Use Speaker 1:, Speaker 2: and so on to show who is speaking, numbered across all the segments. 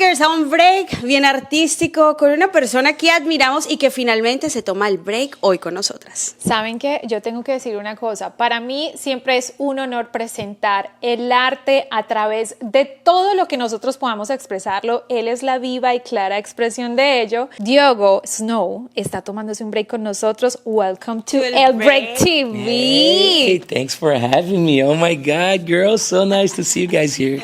Speaker 1: Brothers, a un break bien artístico con una persona que admiramos y que finalmente se toma el break hoy con nosotras.
Speaker 2: ¿Saben qué? Yo tengo que decir una cosa. Para mí siempre es un honor presentar el arte a través de todo lo que nosotros podamos expresarlo. Él es la viva y clara expresión de ello. Diogo Snow está tomándose un break con nosotros. Welcome to El Break TV.
Speaker 3: Hey, thanks for having me. Oh my God, girls, so nice to see you guys here.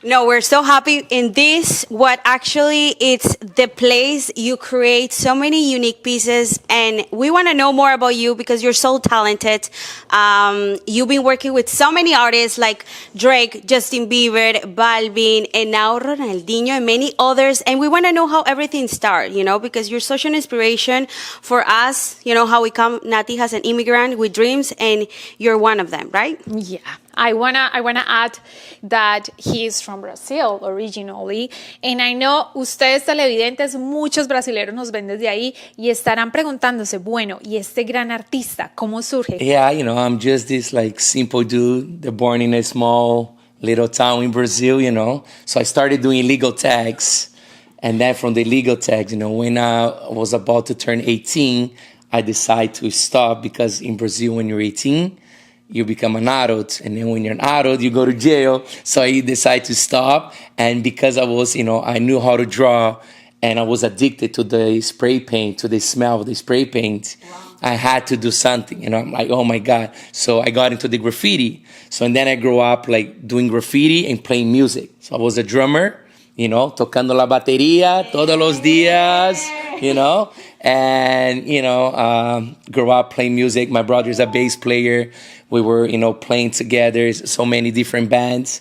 Speaker 1: No, we're so happy in this, what actually it's the place you create so many unique pieces, and we want to know more about you because you're so talented. You've been working with so many artists like Drake, Justin Bieber, Balvin, and now Ronaldinho and many others, and we want to know how everything started, you know, because you're such an inspiration for us, you know, how we come, Nati has an immigrant with dreams, and you're one of them, right?
Speaker 2: Yeah. I wanna add that he is from Brazil originally, and I know ustedes televidentes, muchos brasileños nos ven desde ahí y estarán preguntándose, bueno, ¿y este gran artista cómo surge?
Speaker 3: Yeah, you know, I'm just this like simple dude that born in a small little town in Brazil, you know. So I started doing legal tags, and then from the legal tags, you know, when I was about to turn 18, I decided to stop because in Brazil, when you're 18, you become an adult, and then when you're an adult, you go to jail. So I decided to stop, and because I was, you know, I knew how to draw, and I was addicted to the spray paint, to the smell of the spray paint. Wow. I had to do something, and I'm like, oh my God. So I got into the graffiti. So, and then I grew up like doing graffiti and playing music. So I was a drummer, you know, tocando la batería todos los días, you know, and, you know, grew up playing music. My brother's a bass player. We were, you know, playing together, so many different bands.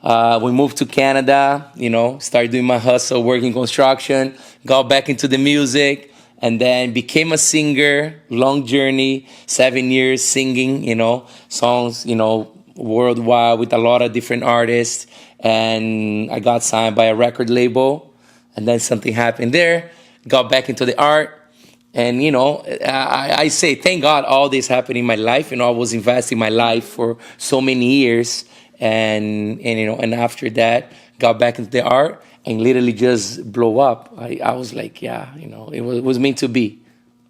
Speaker 3: We moved to Canada, you know, started doing my hustle, working construction, got back into the music, and then became a singer, long journey, 7 years singing, you know, songs, you know, worldwide with a lot of different artists. And I got signed by a record label, and then something happened there, got back into the art. And, you know, I say, thank God all this happened in my life. You know, I was investing my life for so many years. And you know, and after that, got back into the art and literally just blow up. I was like, yeah, you know, it was meant to be.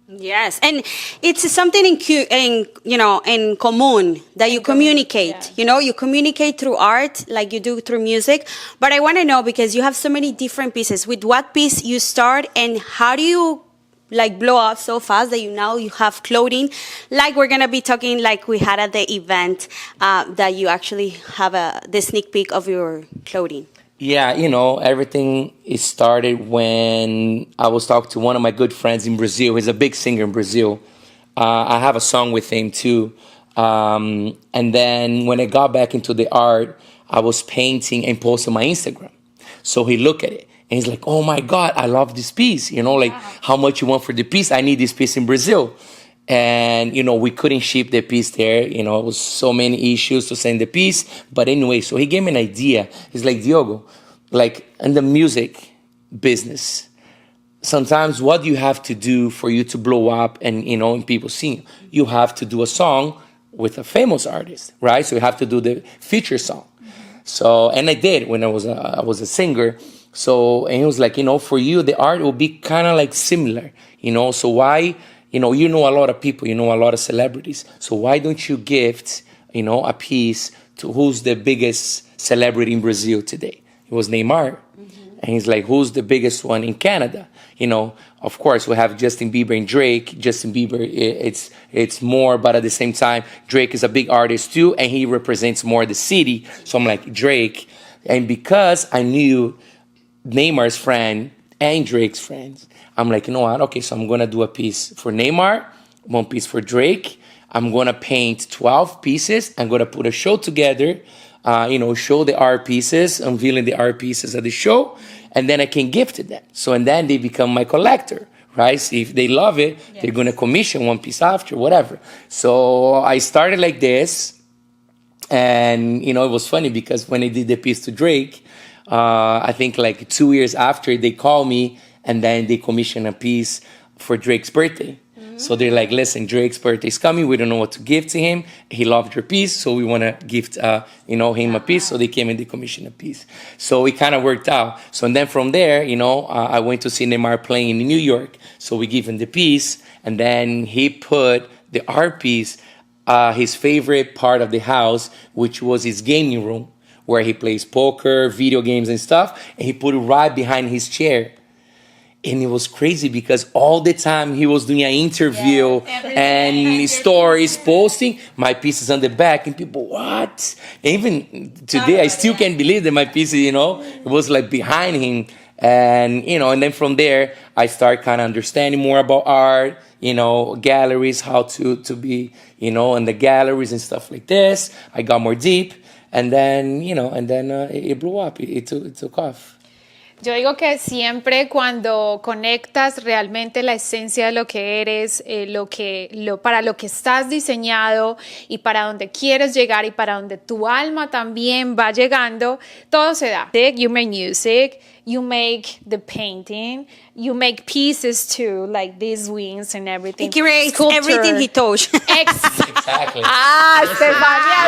Speaker 1: Yes, and it's something in common that you communicate. Yeah. You know, you communicate through art like you do through music. But I want to know, because you have so many different pieces, with what piece you start and how do you like blow up so fast that you have clothing, like we're gonna be talking like we had at the event, that you actually have the sneak peek of your clothing.
Speaker 3: Yeah, you know, everything started when I was talking to one of my good friends in Brazil. He's a big singer in Brazil. I have a song with him too. And then when I got back into the art, I was painting and posting my Instagram. So he looked at it. And he's like, oh my God, I love this piece. You know, like, how much you want for the piece? I need this piece in Brazil. And, you know, we couldn't ship the piece there. You know, it was so many issues to send the piece. But anyway, so he gave me an idea. He's like, Diogo, like in the music business, sometimes what you have to do for you to blow up and, you know, and people sing, you have to do a song with a famous artist, right? So you have to do the feature song. So, and I did when I was a singer. So, and he was like, you know, for you, the art will be kind of like similar, you know, so why, you know a lot of people, you know a lot of celebrities. So why don't you gift, you know, a piece to who's the biggest celebrity in Brazil today? It was Neymar. Mm-hmm. And he's like, who's the biggest one in Canada? You know, of course, we have Justin Bieber and Drake. Justin Bieber, it's more, but at the same time, Drake is a big artist too, and he represents more the city. So I'm like, Drake. And because I knew Neymar's friend and Drake's friends, I'm like, you know what? Okay, so I'm going to do a piece for Neymar, one piece for Drake. I'm going to paint 12 pieces. I'm going to put a show together, you know, show the art pieces, unveiling the art pieces at the show, and then I can gift it them. So, and then they become my collector, right? So if they love it, yes, they're going to commission one piece after, whatever. So I started like this, and, you know, it was funny because when I did the piece to Drake, I think like 2 years after, they called me and then they commissioned a piece for Drake's birthday. So they're like, listen, Drake's birthday's coming. We don't know what to give to him. He loved your piece, so we want to gift, him a piece. So they came and they commissioned a piece. So it kind of worked out. So and then from there, I went to see Neymar playing in New York. So we gave him the piece, and then he put the art piece, his favorite part of the house, which was his gaming room, where he plays poker, video games, and stuff. And he put it right behind his chair. And it was crazy because all the time he was doing an interview and stories, posting, my piece is on the back, and people, what? And even today, I still can't believe that my piece, it was like behind him. And, and then from there, I start kind of understanding more about art, galleries, how to be, in the galleries and stuff like this. I got more deep, and then, it blew up. It took off.
Speaker 2: Yo digo que siempre cuando conectas realmente la esencia de lo que eres, para lo que estás diseñado y para donde quieres llegar y para donde tu alma también va llegando, todo se da. You make music, you make the painting, you make pieces too, like these wings and everything.
Speaker 1: He creates
Speaker 2: Sculpture.
Speaker 1: everything he touches.
Speaker 3: Exactly.
Speaker 2: Estefania.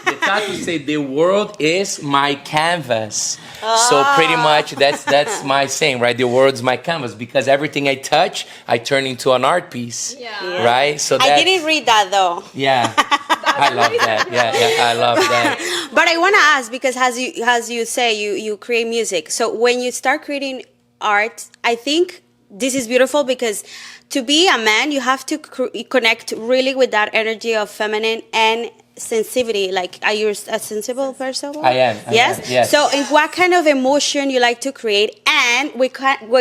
Speaker 3: The tattoo say the world is my canvas. So pretty much that's my saying, right? The world's my canvas, because everything I touch, I turn into an art piece, right? So
Speaker 1: I didn't read that though.
Speaker 3: Yeah, I love that. Yeah, I love that.
Speaker 1: But I want to ask, because as you say, you create music. So when you start creating art, I think this is beautiful, because to be a man, you have to connect really with that energy of feminine and sensitivity. Like, are you a sensible person?
Speaker 3: I am. Yes.
Speaker 1: So in what kind of emotion you like to create, and what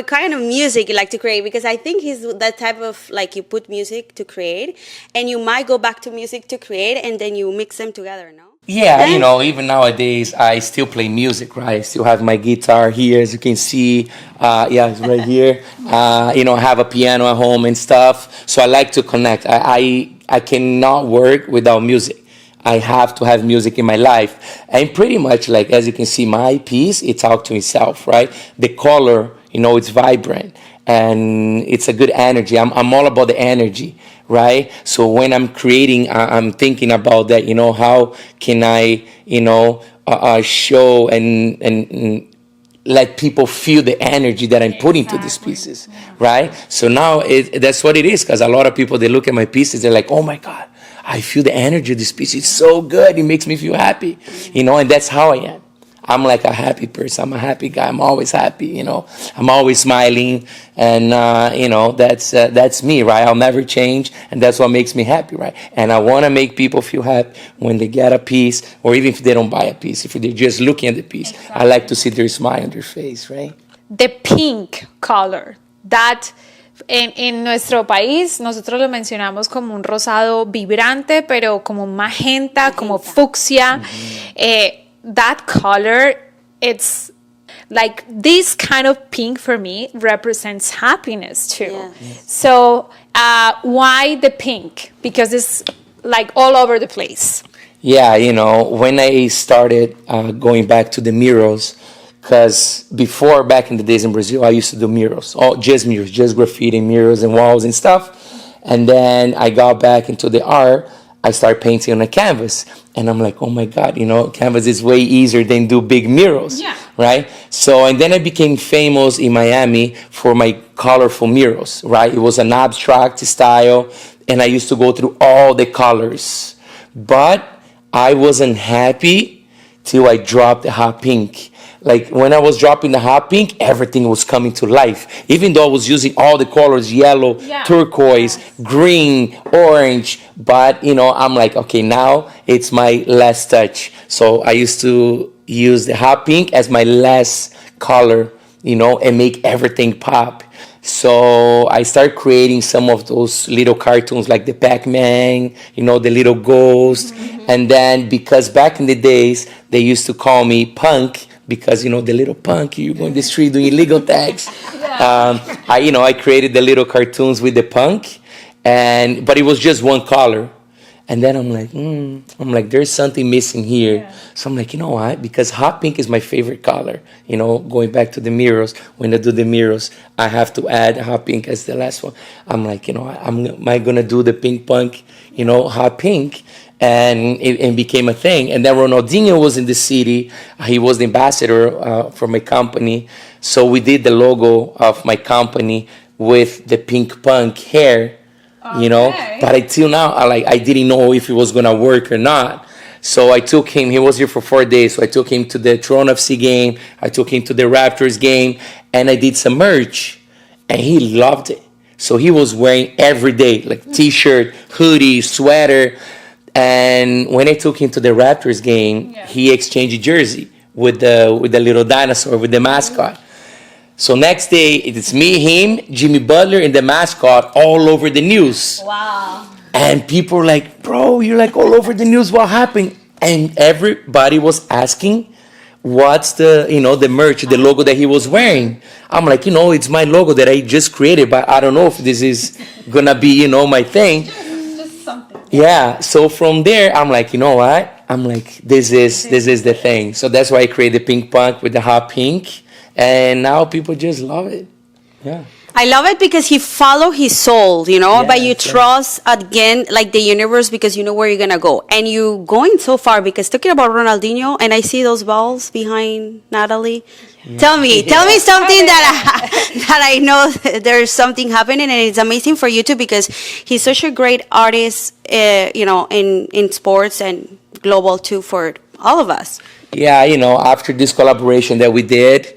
Speaker 1: kind of music you like to create? Because I think he's that type of, like, you put music to create, and you might go back to music to create, and then you mix them together, no?
Speaker 3: Yeah, even nowadays, I still play music, right? I still have my guitar here, as you can see. It's right here. I have a piano at home and stuff. So I like to connect. I cannot work without music. I have to have music in my life. And pretty much, like, as you can see, my piece, it talks to itself, right? The color, it's vibrant. And it's a good energy. I'm all about the energy, right? So when I'm creating, I'm thinking about that, how can I, show and let people feel the energy that I'm putting to these pieces, right? So now that's what it is, because a lot of people, they look at my pieces, they're like, oh my God, I feel the energy of this piece. It's so good. It makes me feel happy, and that's how I am. I'm like a happy person. I'm a happy guy. I'm always happy, I'm always smiling, and that's me, right? I'll never change, and that's what makes me happy, right? And I want to make people feel happy when they get a piece, or even if they don't buy a piece, if they're just looking at the piece. Exactly. I like to see their smile on their face, right?
Speaker 2: The pink color, that en nuestro país nosotros lo mencionamos como un rosado vibrante, pero como magenta, como fucsia. That color, it's like this kind of pink for me represents happiness too. Yeah. So why the pink? Because it's like all over the place.
Speaker 3: Yeah, when I started going back to the murals, because before, back in the days in Brazil, I used to do murals, just graffiti murals and walls and stuff. And then I got back into the art. I started painting on a canvas, and I'm like, oh my God, canvas is way easier than do big murals, right? So, and then I became famous in Miami for my colorful murals, right? It was an abstract style, and I used to go through all the colors, but I wasn't happy till I dropped the hot pink. Like, when I was dropping the hot pink, everything was coming to life. Even though I was using all the colors, yellow, turquoise, green, orange. But, I'm like, okay, now it's my last touch. So I used to use the hot pink as my last color, and make everything pop. So I started creating some of those little cartoons, like the Pac-Man, the little ghost. Mm-hmm. And then, because back in the days, they used to call me punk, because the little punk, you go in the street doing illegal tags. I created the little cartoons with the punk, but it was just one color. And then I'm like, there's something missing here. Yeah. So I'm like, you know what? Because hot pink is my favorite color. You know, going back to the mirrors, when I do the mirrors, I have to add hot pink as the last one. I'm like, you know, am I going to do the pink punk, you know, hot pink? And it became a thing. And then Ronaldinho was in the city. He was the ambassador for my company. So we did the logo of my company with the pink punk hair. Okay. You know, but until now, I didn't know if it was gonna work or not. So I took him. He was here for 4 days. So I took him to the Toronto FC game. I took him to the Raptors game, and I did some merch, and he loved it. So he was wearing every day, like T-shirt, hoodie, sweater. And when I took him to the Raptors game, he exchanged jersey with the little dinosaur, with the mascot. So next day, it's me, him, Jimmy Butler, and the mascot all over the news.
Speaker 1: Wow.
Speaker 3: And people were like, bro, you're like all over the news. What happened? And everybody was asking, what's the, you know, the merch, the logo that he was wearing. I'm like, you know, it's my logo that I just created, but I don't know if this is going to be, you know, my thing.
Speaker 2: Just something.
Speaker 3: Yeah. So from there, I'm like, you know what? I'm like, this is the thing. So that's why I created Pink Punk with the hot pink. And now people just love it. Yeah.
Speaker 1: I love it because he follow his soul, you know, but you trust again, like the universe, because you know where you're going to go. And you going so far, because talking about Ronaldinho, and I see those balls behind Natalie. Yeah. Tell me something that I know there's something happening, and it's amazing for you too, because he's such a great artist, you know, in sports and global too for all of us.
Speaker 3: Yeah, you know, after this collaboration that we did,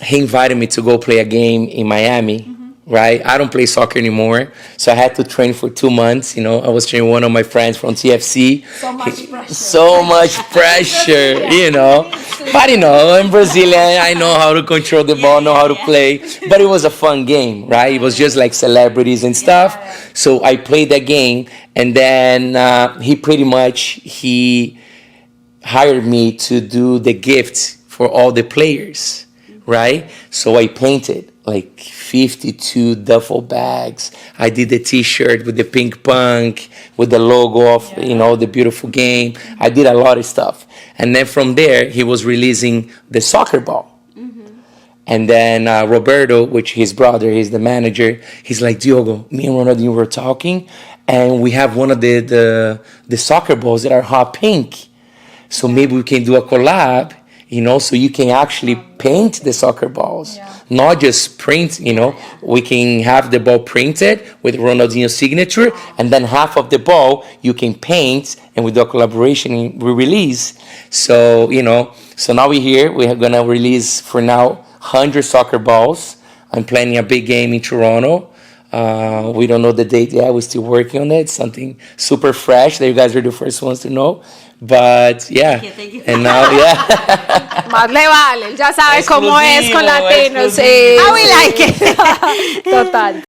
Speaker 3: he invited me to go play a game in Miami, right? I don't play soccer anymore, so I had to train for 2 months. You know, I was training one of my friends from TFC.
Speaker 2: So much pressure.
Speaker 3: So much pressure, you know. But, you know, in Brazilian, I know how to control the ball, know how to play. But it was a fun game, right? It was just like celebrities and stuff. So I played that game, and then he hired me to do the gifts for all the players, right? So I painted like 52 duffel bags. I did the T-shirt with the Pink Punk, with the logo of, you know, the beautiful game. I did a lot of stuff. And then from there, he was releasing the soccer ball. And then Roberto, which his brother, he's the manager, he's like, Diogo, me and Ronaldinho were talking, and we have one of the soccer balls that are hot pink. So maybe we can do a collab, you know, so you can actually paint the soccer balls, not just print, you know. We can have the ball printed with Ronaldinho's signature, and then half of the ball you can paint, and with the collaboration we release. So, you know, so now we're here. We're going to release, for now, 100 soccer balls. I'm planning a big game in Toronto. We don't know the date yet. We're still working on it. Something super fresh that you guys are the first ones to know. But yeah,
Speaker 1: thank you.
Speaker 3: And now
Speaker 2: Más le vale, ya sabes cómo es con latinos. Sí,
Speaker 1: we like it.
Speaker 2: Total.